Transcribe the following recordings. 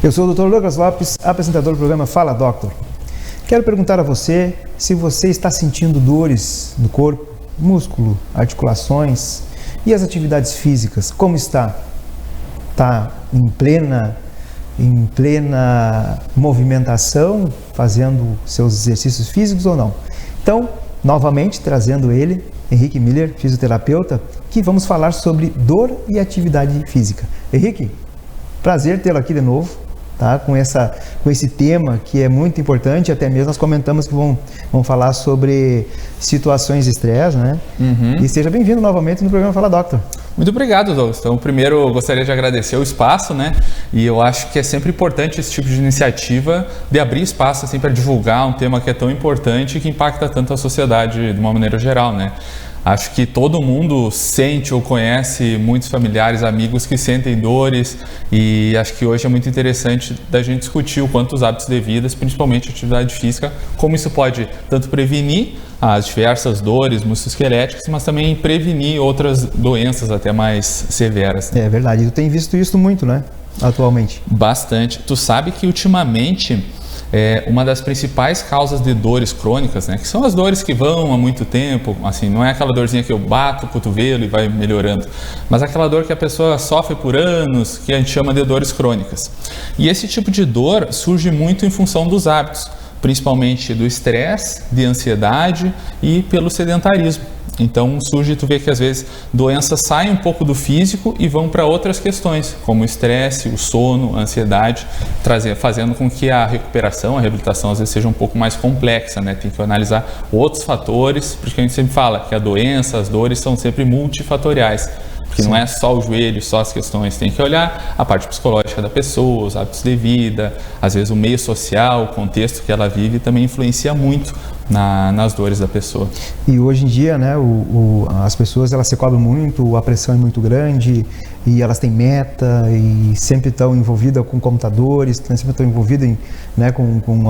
Eu sou o Dr. Lucas Lopes, apresentador do programa Fala Doctor. Quero perguntar a você se você está sentindo dores no corpo, músculo, articulações e as atividades físicas. Como está? Está em plena movimentação, fazendo seus exercícios físicos ou não? Então, novamente trazendo ele, Henrique Miller, fisioterapeuta, que vamos falar sobre dor e atividade física. Henrique, prazer tê-lo aqui de novo, tá? Com esse tema que é muito importante. Até mesmo nós comentamos que vão falar sobre situações de estresse, né? E seja bem-vindo novamente no programa Fala Doctor. Muito obrigado, Douglas. Então, primeiro eu gostaria de agradecer o espaço, né? E eu acho que é sempre importante esse tipo de iniciativa de abrir espaço assim, para divulgar um tema que é tão importante e que impacta tanto a sociedade de uma maneira geral, né? Acho que todo mundo sente ou conhece muitos familiares, amigos que sentem dores, e acho que hoje é muito interessante da gente discutir o quanto os hábitos de vida, principalmente a atividade física, como isso pode tanto prevenir as diversas dores musculoesqueléticas, mas também prevenir outras doenças até mais severas. É verdade, tu tem visto isso muito, né, atualmente? Bastante. Tu sabe que ultimamente uma das principais causas de dores crônicas, né, que são as dores que vão há muito tempo, assim, não é aquela dorzinha que eu bato o cotovelo e vai melhorando, mas aquela dor que a pessoa sofre por anos, que a gente chama de dores crônicas. E esse tipo de dor surge muito em função dos hábitos, principalmente do estresse, de ansiedade e pelo sedentarismo. Então surge, tu vê que às vezes doenças saem um pouco do físico e vão para outras questões, como o estresse, o sono, a ansiedade, fazendo com que a recuperação, a reabilitação às vezes seja um pouco mais complexa, né? Tem que analisar outros fatores, porque a gente sempre fala que a doença, as dores são sempre multifatoriais. Porque não é só o joelho, só as questões, tem que olhar a parte psicológica da pessoa, os hábitos de vida, às vezes o meio social, o contexto que ela vive também influencia muito nas dores da pessoa. E hoje em dia, né, as pessoas elas se cobram muito, a pressão é muito grande e elas têm meta e sempre estão envolvidas com computadores, sempre estão envolvidas com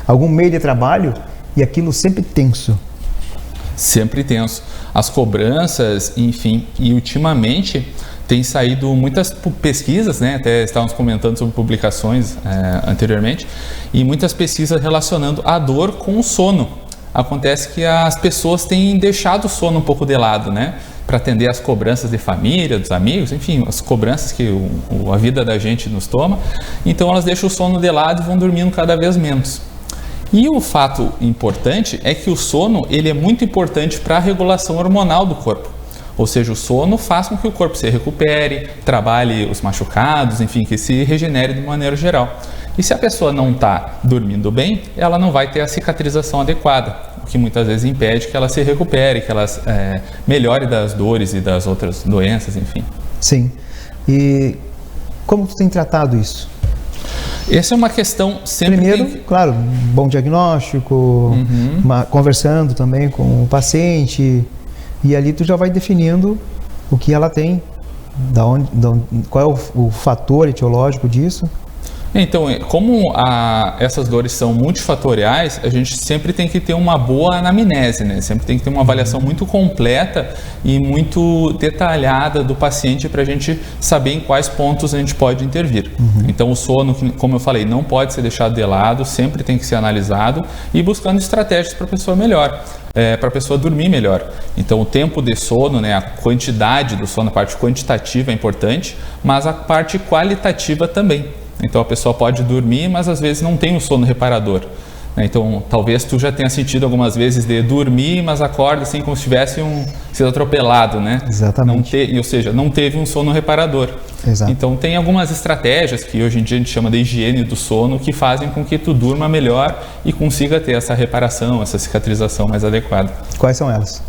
algum meio de trabalho e aquilo sempre tenso. Sempre tenso. As cobranças, enfim, e ultimamente tem saído muitas pesquisas, né? Até estávamos comentando sobre publicações anteriormente, e muitas pesquisas relacionando a dor com o sono. Acontece que as pessoas têm deixado o sono um pouco de lado, né? Para atender às cobranças de família, dos amigos, enfim, as cobranças que a vida da gente nos toma. Então elas deixam o sono de lado e vão dormindo cada vez menos. E o fato importante é que o sono ele é muito importante para a regulação hormonal do corpo. Ou seja, o sono faz com que o corpo se recupere, trabalhe os machucados, enfim, que se regenere de maneira geral. E se a pessoa não está dormindo bem, ela não vai ter a cicatrização adequada, o que muitas vezes impede que ela se recupere, que ela melhore das dores e das outras doenças, enfim. Sim. E como tu tem tratado isso? Essa é uma questão sempre... Primeiro, claro, bom diagnóstico, conversando também com o paciente, e ali tu já vai definindo o que ela tem, qual é o fator etiológico disso. Então, como essas dores são multifatoriais, a gente sempre tem que ter uma boa anamnese, né? Sempre tem que ter uma avaliação muito completa e muito detalhada do paciente para a gente saber em quais pontos a gente pode intervir. Então, o sono, como eu falei, não pode ser deixado de lado, sempre tem que ser analisado e buscando estratégias para a pessoa melhor. Para a pessoa dormir melhor. Então, o tempo de sono, né, a quantidade do sono, a parte quantitativa é importante, mas a parte qualitativa também. Então, a pessoa pode dormir, mas às vezes não tem um sono reparador. Então, talvez tu já tenha sentido algumas vezes de dormir, mas acorda assim como se tivesse sido atropelado, né? Exatamente. Ou seja, não teve um sono reparador. Exato. Então, tem algumas estratégias que hoje em dia a gente chama de higiene do sono que fazem com que tu durma melhor e consiga ter essa reparação, essa cicatrização mais adequada. Quais são elas?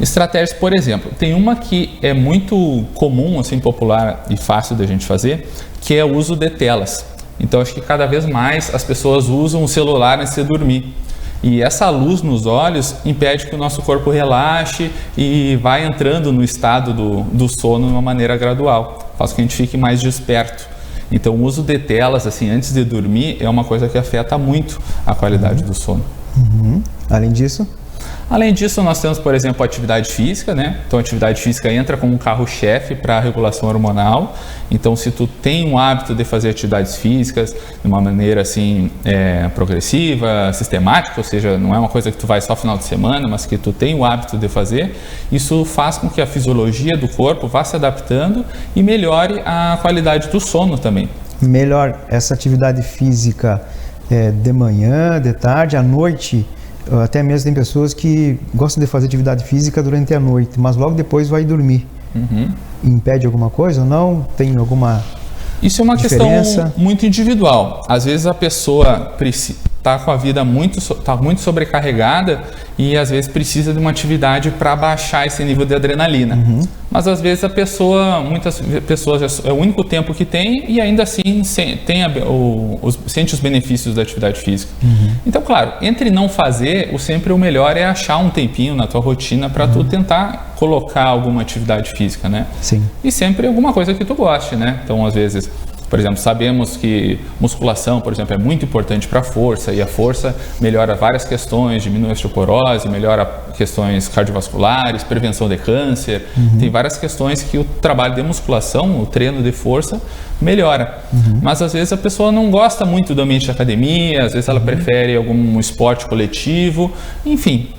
Estratégias, por exemplo, tem uma que é muito comum, assim, popular e fácil da gente fazer, que é o uso de telas. Então, acho que cada vez mais as pessoas usam o celular antes de dormir. E essa luz nos olhos impede que o nosso corpo relaxe e vai entrando no estado do sono de uma maneira gradual. Faz com que a gente fique mais desperto. Então, o uso de telas, assim, antes de dormir, é uma coisa que afeta muito a qualidade do sono. Além disso? Além disso, nós temos, por exemplo, a atividade física, né? Então, a atividade física entra como um carro-chefe para a regulação hormonal. Então, se tu tem um hábito de fazer atividades físicas de uma maneira assim progressiva, sistemática, ou seja, não é uma coisa que tu vai só final de semana, mas que tu tem o hábito de fazer, isso faz com que a fisiologia do corpo vá se adaptando e melhore a qualidade do sono também. Melhor essa atividade física de manhã, de tarde, à noite. Até mesmo tem pessoas que gostam de fazer atividade física durante a noite, mas logo depois vai dormir. Impede alguma coisa ou não? Tem alguma Isso é uma diferença? Questão muito individual. Às vezes a pessoa está com a vida muito sobrecarregada e às vezes precisa de uma atividade para baixar esse nível de adrenalina. Mas às vezes muitas pessoas é o único tempo que tem e ainda assim sente os benefícios da atividade física. Então, claro, entre não fazer, sempre o melhor é achar um tempinho na tua rotina para tu tentar colocar alguma atividade física, né? Sim. E sempre alguma coisa que tu goste, né? Então, às vezes, por exemplo, sabemos que musculação, por exemplo, é muito importante para a força, e a força melhora várias questões, diminui a osteoporose, melhora questões cardiovasculares, prevenção de câncer. Tem várias questões que o trabalho de musculação, o treino de força, melhora. Mas às vezes a pessoa não gosta muito do ambiente da academia, às vezes ela prefere algum esporte coletivo. Enfim,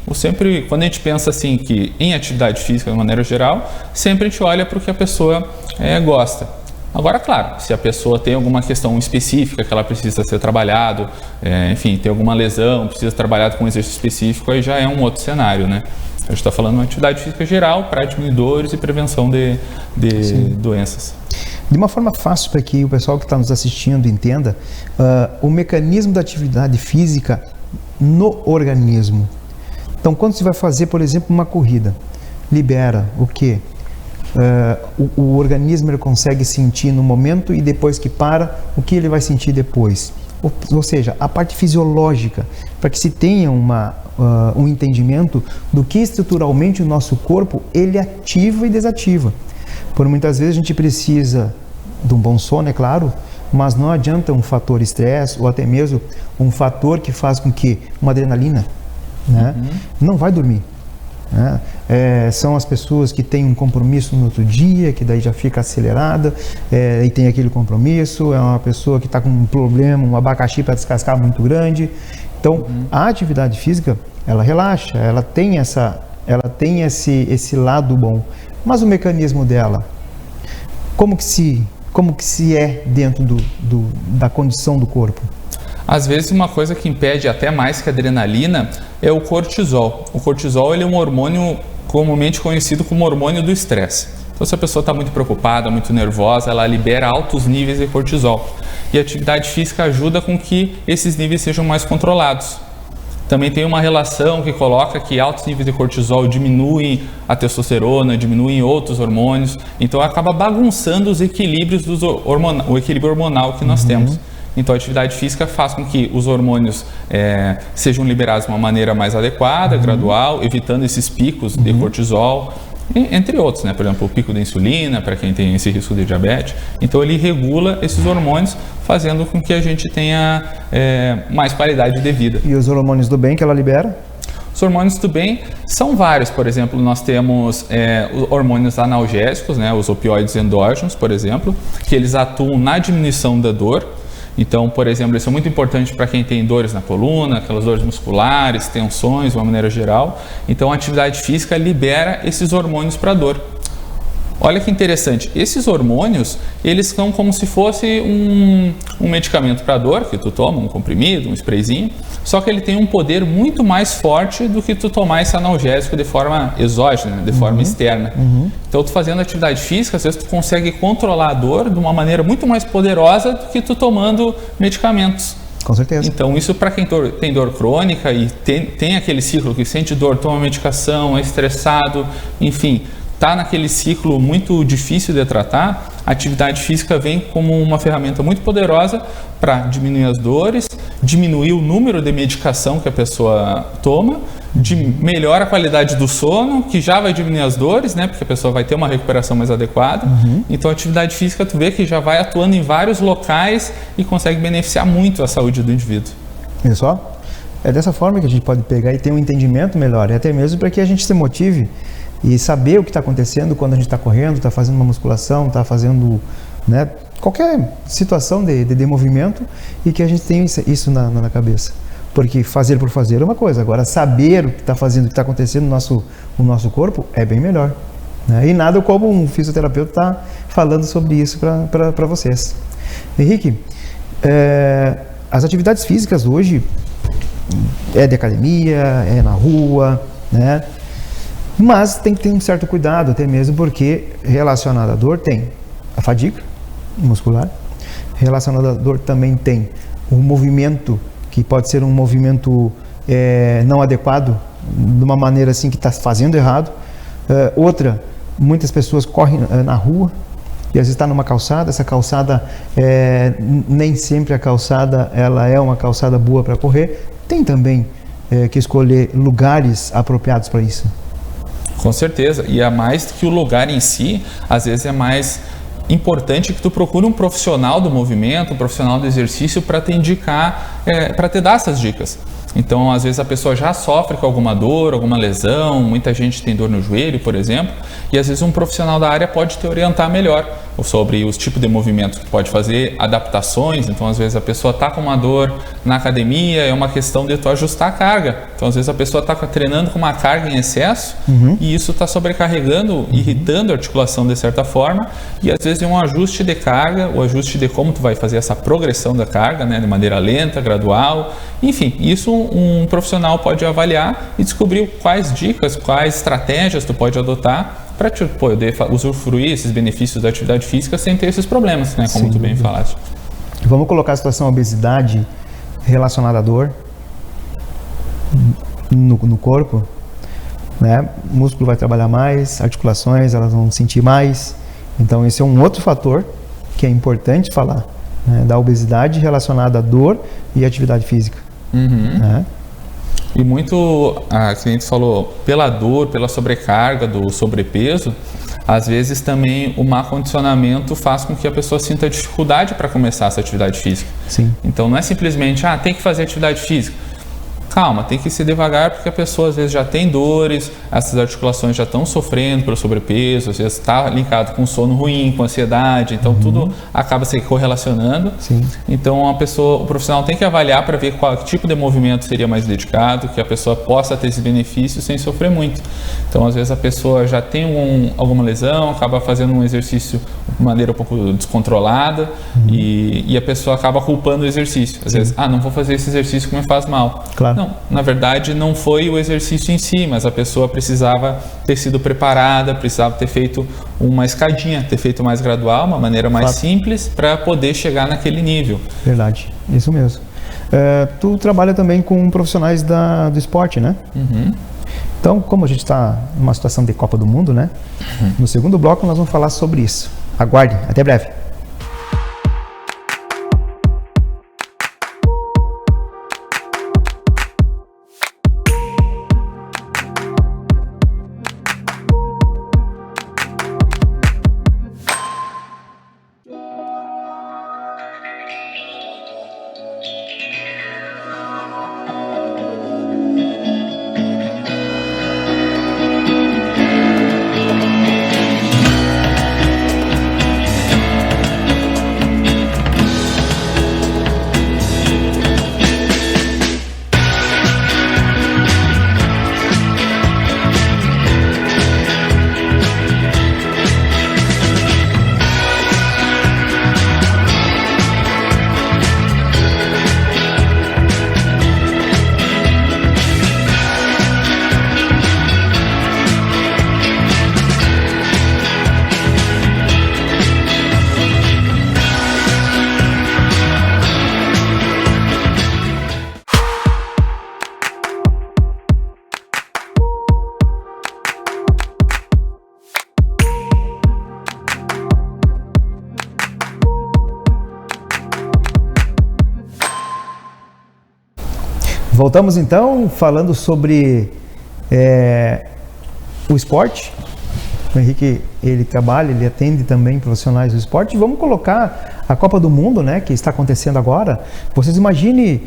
quando a gente pensa assim que em atividade física de maneira geral, sempre a gente olha para o que a pessoa gosta. Agora, claro, se a pessoa tem alguma questão específica que ela precisa ser trabalhado, enfim, tem alguma lesão, precisa ser trabalhado com um exercício específico, aí já é um outro cenário, né? A gente está falando de uma atividade física geral para diminuir dores e prevenção de doenças. De uma forma fácil para que o pessoal que está nos assistindo entenda, o mecanismo da atividade física no organismo. Então, quando você vai fazer, por exemplo, uma corrida, libera o quê? O organismo ele consegue sentir no momento e depois que para, o que ele vai sentir depois. Ou seja, a parte fisiológica, para que se tenha um entendimento do que estruturalmente o nosso corpo ele ativa e desativa. Por muitas vezes a gente precisa de um bom sono, é claro, mas não adianta um fator estresse ou até mesmo um fator que faz com que uma adrenalina, né, não vai dormir. São as pessoas que têm um compromisso no outro dia, que daí já fica acelerada e tem aquele compromisso. É uma pessoa que está com um problema, um abacaxi para descascar muito grande. Então, a atividade física, ela relaxa, ela tem esse lado bom. Mas o mecanismo dela, como que se é dentro da condição do corpo? Às vezes uma coisa que impede até mais que a adrenalina é o cortisol. O cortisol ele é um hormônio comumente conhecido como hormônio do estresse. Então se a pessoa está muito preocupada, muito nervosa, ela libera altos níveis de cortisol. E a atividade física ajuda com que esses níveis sejam mais controlados. Também tem uma relação que coloca que altos níveis de cortisol diminuem a testosterona, diminuem outros hormônios. Então acaba bagunçando os equilíbrios o equilíbrio hormonal que nós temos. Então, a atividade física faz com que os hormônios sejam liberados de uma maneira mais adequada, gradual, evitando esses picos de cortisol, entre outros, né? Por exemplo, o pico da insulina, para quem tem esse risco de diabetes. Então, ele regula esses hormônios, fazendo com que a gente tenha mais qualidade de vida. E os hormônios do bem que ela libera? Os hormônios do bem são vários. Por exemplo, nós temos hormônios analgésicos, né? Os opioides endógenos, por exemplo, que eles atuam na diminuição da dor. Então, por exemplo, isso é muito importante para quem tem dores na coluna, aquelas dores musculares, tensões, de uma maneira geral. Então, a atividade física libera esses hormônios para a dor. Olha que interessante, esses hormônios, eles são como se fosse um medicamento para dor, que tu toma, um comprimido, um sprayzinho, só que ele tem um poder muito mais forte do que tu tomar esse analgésico de forma exógena, de forma externa. Então, tu fazendo atividade física, às vezes tu consegue controlar a dor de uma maneira muito mais poderosa do que tu tomando medicamentos. Com certeza. Então, isso para quem tem dor crônica e tem aquele ciclo que sente dor, toma medicação, é estressado, enfim, está naquele ciclo muito difícil de tratar, a atividade física vem como uma ferramenta muito poderosa para diminuir as dores, diminuir o número de medicação que a pessoa toma, melhora a qualidade do sono, que já vai diminuir as dores, né? Porque a pessoa vai ter uma recuperação mais adequada. Então, a atividade física, tu vê que já vai atuando em vários locais e consegue beneficiar muito a saúde do indivíduo. Olha só. é dessa forma que a gente pode pegar e ter um entendimento melhor, e até mesmo para que a gente se motive e saber o que está acontecendo quando a gente está correndo, está fazendo uma musculação, está fazendo, né, qualquer situação de movimento, e que a gente tenha isso na cabeça. Porque fazer por fazer é uma coisa, agora saber o que está fazendo, o que está acontecendo no nosso corpo é bem melhor, né? E nada como um fisioterapeuta está falando sobre isso para vocês. Henrique, as atividades físicas hoje é de academia, é na rua, né? Mas tem que ter um certo cuidado, até mesmo porque relacionado à dor tem a fadiga muscular, relacionado à dor também tem o movimento, que pode ser um movimento não adequado, de uma maneira assim que está fazendo errado. Outra, muitas pessoas correm na rua e às vezes está numa calçada, essa calçada, nem sempre a calçada ela é uma calçada boa para correr, tem também que escolher lugares apropriados para isso. Com certeza, e é mais que o lugar em si, às vezes é mais importante que tu procure um profissional do movimento, um profissional do exercício para te indicar, para te dar essas dicas. Então, às vezes a pessoa já sofre com alguma dor, alguma lesão, muita gente tem dor no joelho, por exemplo, e às vezes um profissional da área pode te orientar melhor sobre os tipos de movimentos que tu pode fazer, adaptações. Então, às vezes a pessoa está com uma dor na academia, é uma questão de tu ajustar a carga. Então, às vezes a pessoa está treinando com uma carga em excesso, e isso está sobrecarregando, irritando a articulação de certa forma, e às vezes é um ajuste de carga, o ajuste de como tu vai fazer essa progressão da carga, né, de maneira lenta, gradual, enfim, isso um profissional pode avaliar e descobrir quais dicas, quais estratégias tu pode adotar para te poder usufruir esses benefícios da atividade física sem ter esses problemas, né, como tu bem falaste. Vamos colocar a situação obesidade relacionada à dor no corpo, né? O músculo vai trabalhar mais, articulações elas vão sentir mais. Então esse é um outro fator que é importante falar, né, da obesidade relacionada à dor e atividade física. Né? E muito, a cliente falou, pela dor, pela sobrecarga do sobrepeso, às vezes também o má condicionamento faz com que a pessoa sinta dificuldade para começar essa atividade física. Sim. Então não é simplesmente, tem que fazer atividade física. Calma, tem que ser devagar, porque a pessoa às vezes já tem dores, essas articulações já estão sofrendo pelo sobrepeso, às vezes está linkado com sono ruim, com ansiedade, então tudo acaba se correlacionando. Sim. Então o profissional tem que avaliar para ver qual tipo de movimento seria mais dedicado, que a pessoa possa ter esse benefício sem sofrer muito. Então às vezes a pessoa já tem alguma lesão, acaba fazendo um exercício de maneira um pouco descontrolada, e a pessoa acaba culpando o exercício. Às vezes, não vou fazer esse exercício que me faz mal. Claro. Não, na verdade não foi o exercício em si, mas a pessoa precisava ter sido preparada, precisava ter feito uma escadinha, ter feito mais gradual, uma maneira mais simples para poder chegar naquele nível. Verdade, isso mesmo. Tu trabalha também com profissionais do esporte, né? Então, como a gente está numa situação de Copa do Mundo, né? No segundo bloco nós vamos falar sobre isso. Aguarde, até breve. Voltamos então falando sobre o esporte. O Henrique, ele trabalha, ele atende também profissionais do esporte. Vamos colocar a Copa do Mundo, né, que está acontecendo agora. Vocês imaginem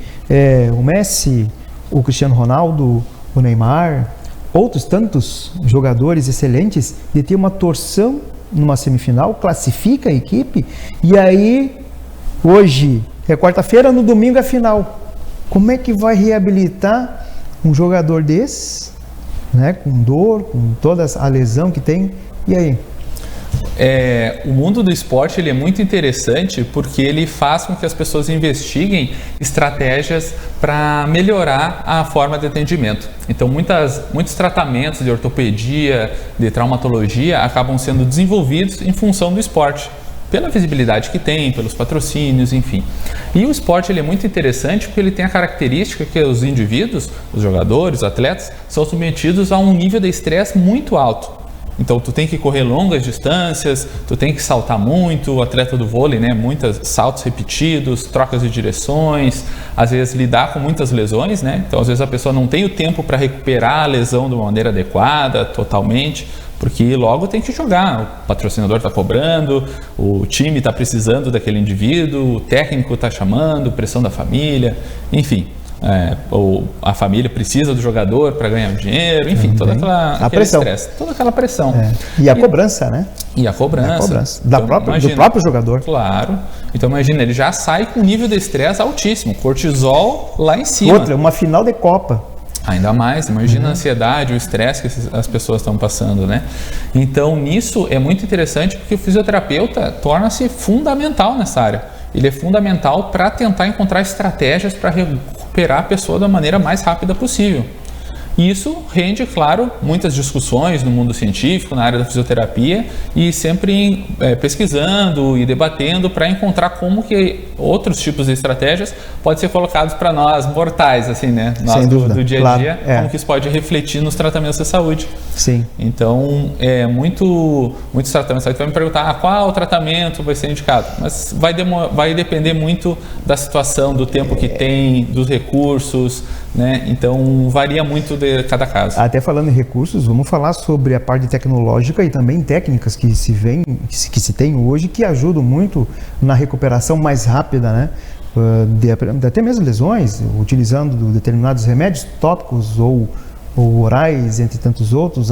o Messi o Cristiano Ronaldo, o Neymar, outros tantos jogadores excelentes, de ter uma torção numa semifinal, classifica a equipe, e aí, hoje é quarta-feira, no domingo é final. Como é que vai reabilitar um jogador desse, né, com dor, com toda a lesão que tem, e aí? O mundo do esporte ele é muito interessante porque ele faz com que as pessoas investiguem estratégias para melhorar a forma de atendimento. Então, muitos tratamentos de ortopedia, de traumatologia acabam sendo desenvolvidos em função do esporte, pela visibilidade que tem, pelos patrocínios, enfim. E o esporte ele é muito interessante porque ele tem a característica que os indivíduos, os jogadores, os atletas, são submetidos a um nível de estresse muito alto. Então, tu tem que correr longas distâncias, tu tem que saltar muito, o atleta do vôlei, né, muitos saltos repetidos, trocas de direções, às vezes lidar com muitas lesões, né? Então, às vezes a pessoa não tem o tempo para recuperar a lesão de uma maneira adequada, totalmente, porque logo tem que jogar, o patrocinador está cobrando, o time está precisando daquele indivíduo, o técnico está chamando, pressão da família, enfim. Ou a família precisa do jogador para ganhar dinheiro, enfim, toda aquele estresse, toda aquela pressão. E a cobrança, né? E a cobrança. Do próprio jogador. Claro. Então imagina, ele já sai com um nível de estresse altíssimo, cortisol lá em cima. Outra, uma final de Copa. Ainda mais, imagina a ansiedade, o estresse que as pessoas estão passando, né? Então nisso é muito interessante porque o fisioterapeuta torna-se fundamental nessa área. Ele é fundamental para tentar encontrar estratégias para recuperar a pessoa da maneira mais rápida possível. E isso rende, claro, muitas discussões no mundo científico, na área da fisioterapia, e sempre pesquisando e debatendo para encontrar como que outros tipos de estratégias podem ser colocados para nós mortais, assim, né? Nós do dia a dia, como que isso pode refletir nos tratamentos de saúde. Sim. Então, muitos tratamentos. Aí tu vai me perguntar qual tratamento vai ser indicado, mas vai depender muito da situação, do tempo que tem, dos recursos, né? Então, varia muito de cada caso. Até falando em recursos, vamos falar sobre a parte tecnológica e também técnicas que se tem hoje, que ajudam muito na recuperação mais rápida, né? Até mesmo lesões, utilizando determinados remédios tópicos ou orais, entre tantos outros,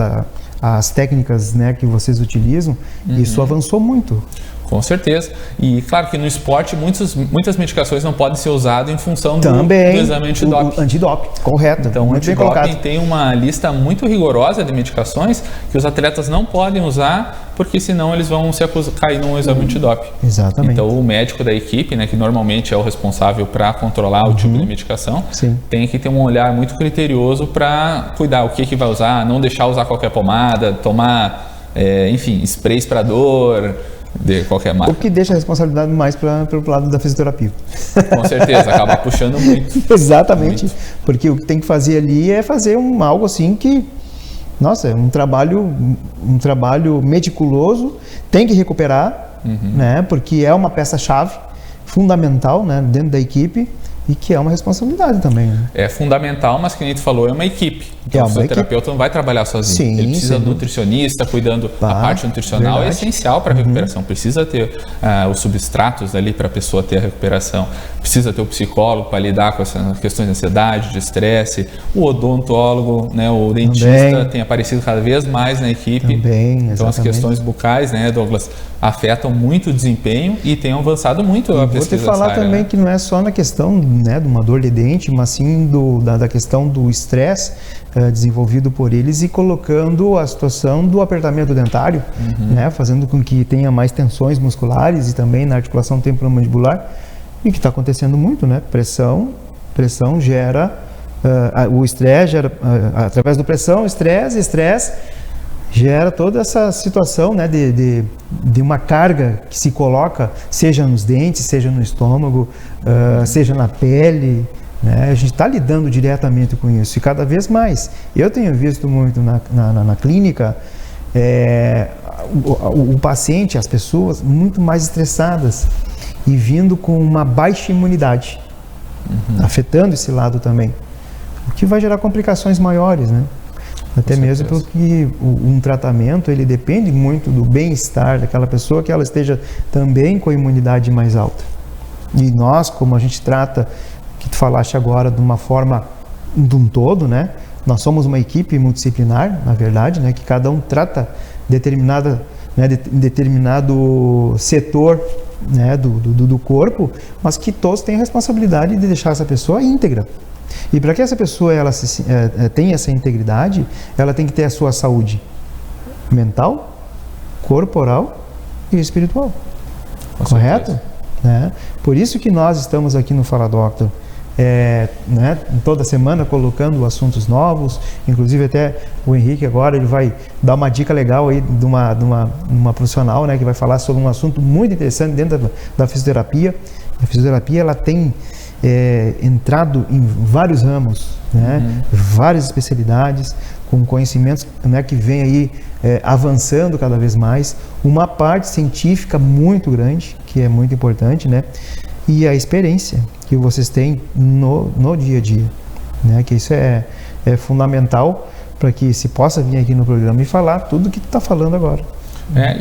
as técnicas, né, que vocês utilizam, isso avançou muito. Com certeza. E claro que no esporte muitas medicações não podem ser usadas em função do exame antidoping. Antidoping, correto. Então o antidoping tem uma lista muito rigorosa de medicações que os atletas não podem usar, porque senão eles vão cair num exame antidoping. Exatamente. Então o médico da equipe, né, que normalmente é o responsável para controlar o tipo de medicação, tem que ter um olhar muito criterioso para cuidar o que vai usar, não deixar usar qualquer pomada, tomar, enfim, sprays para dor, de qualquer marca. O que deixa a responsabilidade mais pelo lado da fisioterapia. Com certeza, acaba puxando muito. Exatamente, muito. Porque o que tem que fazer ali é fazer algo assim que, nossa, é um trabalho meticuloso, tem que recuperar, né, porque é uma peça-chave fundamental, né, dentro da equipe, e que é uma responsabilidade também. Né? É fundamental, mas que nem tu falou, é uma equipe. Então, o fisioterapeuta não vai trabalhar sozinho. Ele precisa do nutricionista cuidando da parte nutricional, verdade. É essencial para a recuperação. Precisa ter os substratos ali para a pessoa ter a recuperação. Precisa ter o psicólogo para lidar com essas questões de ansiedade, de estresse. O odontólogo, né, o dentista tem aparecido cada vez mais na equipe. Então as questões bucais, né, Douglas, afetam muito o desempenho e têm avançado muito a pesquisa. Vou te falar também, né? Que não é só na questão, né, de uma dor de dente, mas sim da questão do estresse desenvolvido por eles e colocando a situação do apertamento dentário, né, fazendo com que tenha mais tensões musculares e também na articulação temporomandibular, e que está acontecendo muito, né? Pressão gera o estresse, gera através do pressão, estresse gera toda essa situação, né, de uma carga que se coloca, seja nos dentes, seja no estômago, seja na pele, né? A gente está lidando diretamente com isso e cada vez mais. Eu tenho visto muito na clínica o paciente, as pessoas muito mais estressadas e vindo com uma baixa imunidade, afetando esse lado também, o que vai gerar complicações maiores, né? Até mesmo porque um tratamento ele depende muito do bem-estar daquela pessoa, que ela esteja também com a imunidade mais alta. E nós, como a gente trata, que tu falaste agora, de uma forma de um todo, né? Nós somos uma equipe multidisciplinar, na verdade, né? Que cada um trata determinado setor, né? do corpo, mas que todos têm a responsabilidade de deixar essa pessoa íntegra. E para que essa pessoa tenha essa integridade, ela tem que ter a sua saúde mental, corporal e espiritual. Correto? Né? Por isso que nós estamos aqui no Fala Doctor, né, toda semana colocando assuntos novos, inclusive até o Henrique agora ele vai dar uma dica legal aí de uma profissional, né, que vai falar sobre um assunto muito interessante dentro da fisioterapia. A fisioterapia ela tem entrado em vários ramos, né, várias especialidades, com conhecimentos, né, que vem aí avançando cada vez mais, uma parte científica muito grande, que é muito importante, né, e a experiência que vocês têm no dia a dia, né, que isso é fundamental para que se possa vir aqui no programa e falar tudo o que tu está falando agora.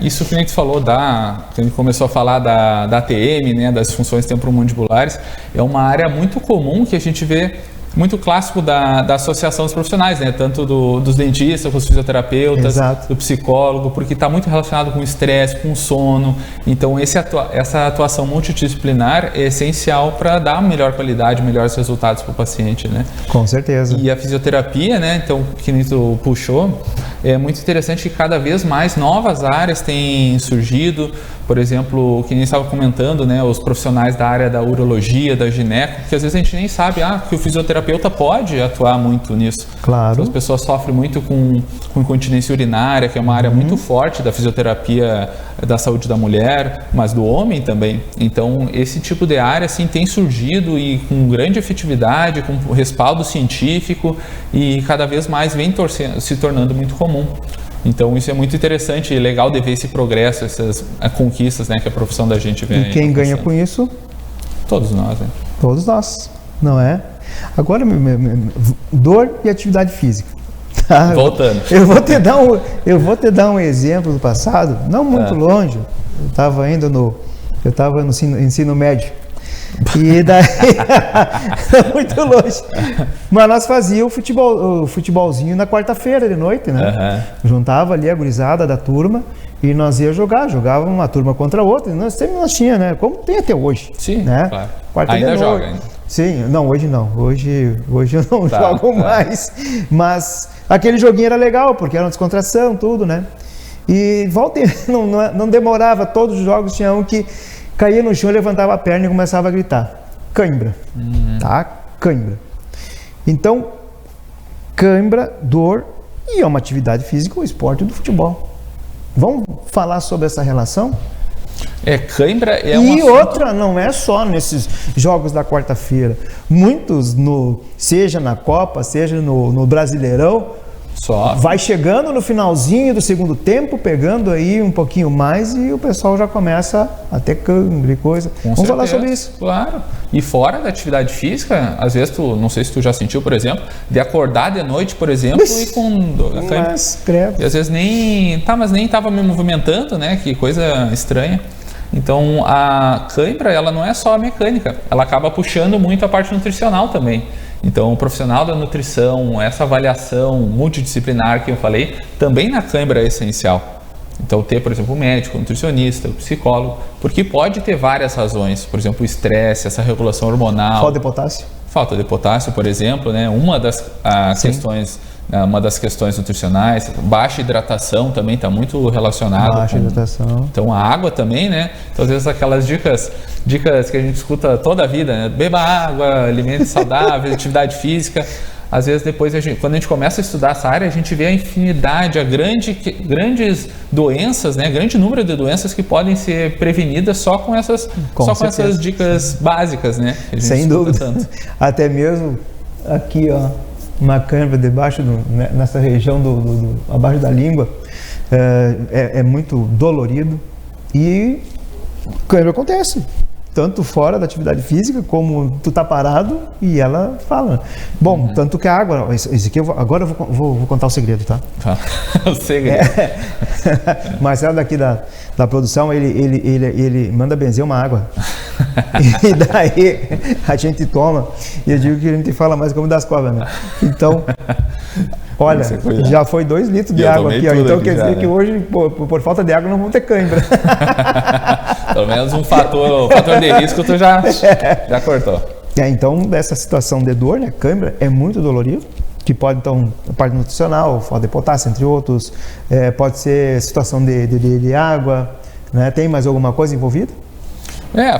Isso que a gente falou, que a gente começou a falar da ATM, né, das funções temporomandibulares, é uma área muito comum que a gente vê, muito clássico da associação dos profissionais, né? Tanto dos dentistas, com os fisioterapeutas, Exato. do psicólogo, porque está muito relacionado com o estresse, com o sono. Então, essa atuação multidisciplinar é essencial para dar melhor qualidade, melhores resultados para o paciente, né? Com certeza. E a fisioterapia, né? Então, que nem tu puxou, é muito interessante que cada vez mais novas áreas têm surgido. Por exemplo, que nem estava comentando, né, os profissionais da área da urologia, da gineco, que às vezes a gente nem sabe que o fisioterapeuta pode atuar muito nisso. Claro. Então, as pessoas sofrem muito com incontinência urinária, que é uma área muito forte da fisioterapia da saúde da mulher, mas do homem também. Então, esse tipo de área assim, tem surgido e com grande efetividade, com respaldo científico e cada vez mais vem se tornando muito comum. Então isso é muito interessante e legal de ver esse progresso, essas conquistas, né, que a profissão da gente vem. E quem ganha com isso? Todos nós, né? Todos nós, não é? Agora, dor e atividade física. Tá? Voltando. Eu vou te dar um exemplo do passado, não muito longe. Eu estava no ensino médio. E daí, muito longe. Mas nós fazíamos o futebolzinho na quarta-feira de noite, né? Juntava ali a gurizada da turma e nós ia jogava uma turma contra a outra. Nós tínhamos, né? Como tem até hoje. Sim, né? Claro. Quarta Ainda de joga noite. ainda. Sim, não, hoje não. Hoje eu não jogo mais. Mas aquele joguinho era legal, porque era uma descontração, tudo, né? E não demorava, todos os jogos tinha um que caía no chão, levantava a perna e começava a gritar. Cãibra. Tá? Cãibra. Então, cãibra, dor e é uma atividade física, o esporte do futebol. Vamos falar sobre essa relação? Cãibra é E outra, não é só nesses jogos da quarta-feira. Muitos, seja na Copa, seja no Brasileirão, vai chegando no finalzinho do segundo tempo, pegando aí um pouquinho mais e o pessoal já começa a ter cãibra e coisa. Vamos falar sobre isso. Claro. E fora da atividade física, às vezes não sei se tu já sentiu, por exemplo, de acordar de noite, por exemplo, e com cãibra. E às vezes nem estava me movimentando, né? Que coisa estranha. Então a cãibra, ela não é só a mecânica, ela acaba puxando muito a parte nutricional também. Então o profissional da nutrição, essa avaliação multidisciplinar que eu falei, também na cãibra é essencial. Então ter, por exemplo, o médico, o nutricionista, o psicólogo, porque pode ter várias razões, por exemplo, o estresse, essa regulação hormonal. Falta de potássio? Falta de potássio, por exemplo, né? Uma das questões nutricionais, baixa hidratação também está muito relacionado. Baixa hidratação. Então a água também, né? Então às vezes aquelas dicas que a gente escuta toda a vida, né? Beba água, alimentos saudáveis, atividade física. Às vezes depois, quando a gente começa a estudar essa área, a gente vê a infinidade, grandes doenças, né? Grande número de doenças que podem ser prevenidas só com essas dicas básicas, né? Sem dúvida. Tanto. Até mesmo aqui, ó, uma cãibra debaixo nessa região abaixo da língua é muito dolorido e cãibra acontece. tanto fora da atividade física, como tu tá parado e ela fala. Bom, tanto que a água, esse aqui agora eu vou contar o segredo, tá? O segredo. Marcelo daqui da produção, ele manda benzer uma água. E daí a gente toma, e eu digo que a gente fala mais como das cobras, né? Então, olha, já foi 2 litros de água aqui, ó. Então quer dizer que hoje, por falta de água, não vamos ter cãibra. Pelo menos um fator de risco tu já cortou. Então, dessa situação de dor, né, cãibra, é muito dolorido, que pode, então, parte nutricional, falta de potássio, entre outros, pode ser situação de água, né? Tem mais alguma coisa envolvida?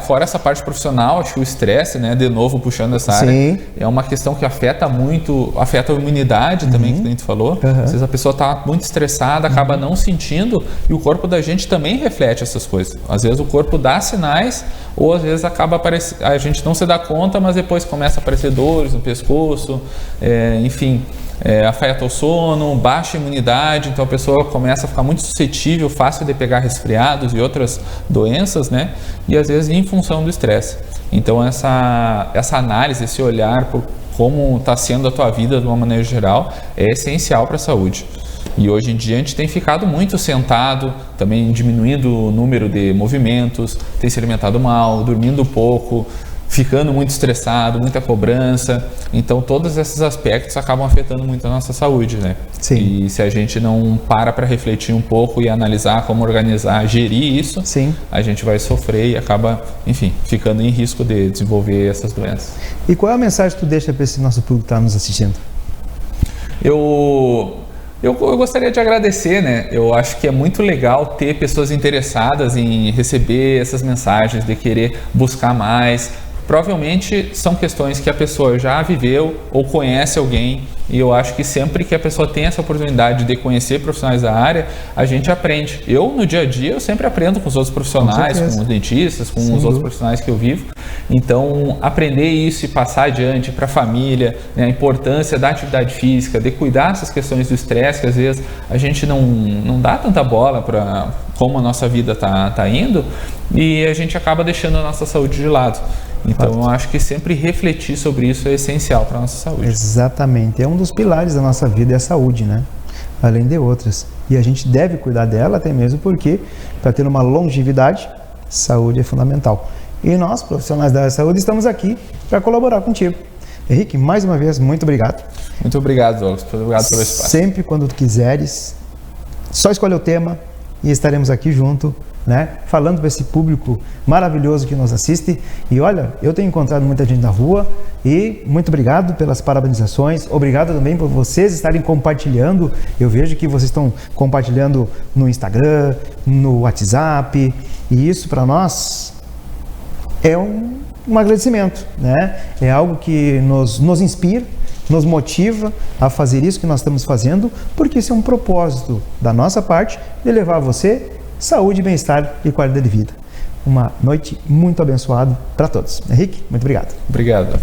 Fora essa parte profissional, acho que o estresse, né, de novo puxando essa área, é uma questão que afeta muito, afeta a imunidade também, que a gente falou. Às vezes a pessoa está muito estressada, acaba não sentindo, e o corpo da gente também reflete essas coisas. Às vezes o corpo dá sinais, ou às vezes acaba a gente não se dá conta, mas depois começa a aparecer dores no pescoço, enfim. Afeta o sono, baixa a imunidade, então a pessoa começa a ficar muito suscetível, fácil de pegar resfriados e outras doenças, né? E às vezes em função do estresse. Então essa análise, esse olhar por como está sendo a tua vida de uma maneira geral é essencial para a saúde. E hoje em dia a gente tem ficado muito sentado, também diminuindo o número de movimentos, tem se alimentado mal, dormindo pouco, ficando muito estressado, muita cobrança. Então, todos esses aspectos acabam afetando muito a nossa saúde, né? Sim. E se a gente não para refletir um pouco e analisar como organizar, gerir isso, sim, a gente vai sofrer e acaba, enfim, ficando em risco de desenvolver essas doenças. E qual é a mensagem que tu deixa para esse nosso público que está nos assistindo? Eu gostaria de agradecer, né? Eu acho que é muito legal ter pessoas interessadas em receber essas mensagens, de querer buscar mais. Provavelmente são questões que a pessoa já viveu ou conhece alguém, e eu acho que sempre que a pessoa tem essa oportunidade de conhecer profissionais da área, a gente aprende. Eu, no dia a dia, eu sempre aprendo com os outros profissionais, com os dentistas, com os outros profissionais que eu vivo. Então, aprender isso e passar adiante para a família, né, a importância da atividade física, de cuidar dessas questões do estresse, que às vezes a gente não dá tanta bola para como a nossa vida tá indo, e a gente acaba deixando a nossa saúde de lado. Então, eu acho que sempre refletir sobre isso é essencial para a nossa saúde. Exatamente. É um dos pilares da nossa vida, é a saúde, né? Além de outras. E a gente deve cuidar dela até mesmo porque, para ter uma longevidade, saúde é fundamental. E nós, profissionais da saúde, estamos aqui para colaborar contigo. Henrique, mais uma vez, muito obrigado. Muito obrigado, Douglas. Obrigado pelo espaço. Sempre quando tu quiseres, só escolhe o tema e estaremos aqui junto, né, falando para esse público maravilhoso que nos assiste. E olha, eu tenho encontrado muita gente na rua e muito obrigado pelas parabenizações, obrigado também por vocês estarem compartilhando. Eu vejo que vocês estão compartilhando no Instagram, no WhatsApp, e isso para nós é um agradecimento, né? É algo que nos inspira, nos motiva a fazer isso que nós estamos fazendo, porque isso é um propósito da nossa parte de levar a você saúde, bem-estar e qualidade de vida. Uma noite muito abençoada para todos. Henrique, muito obrigado. Obrigado.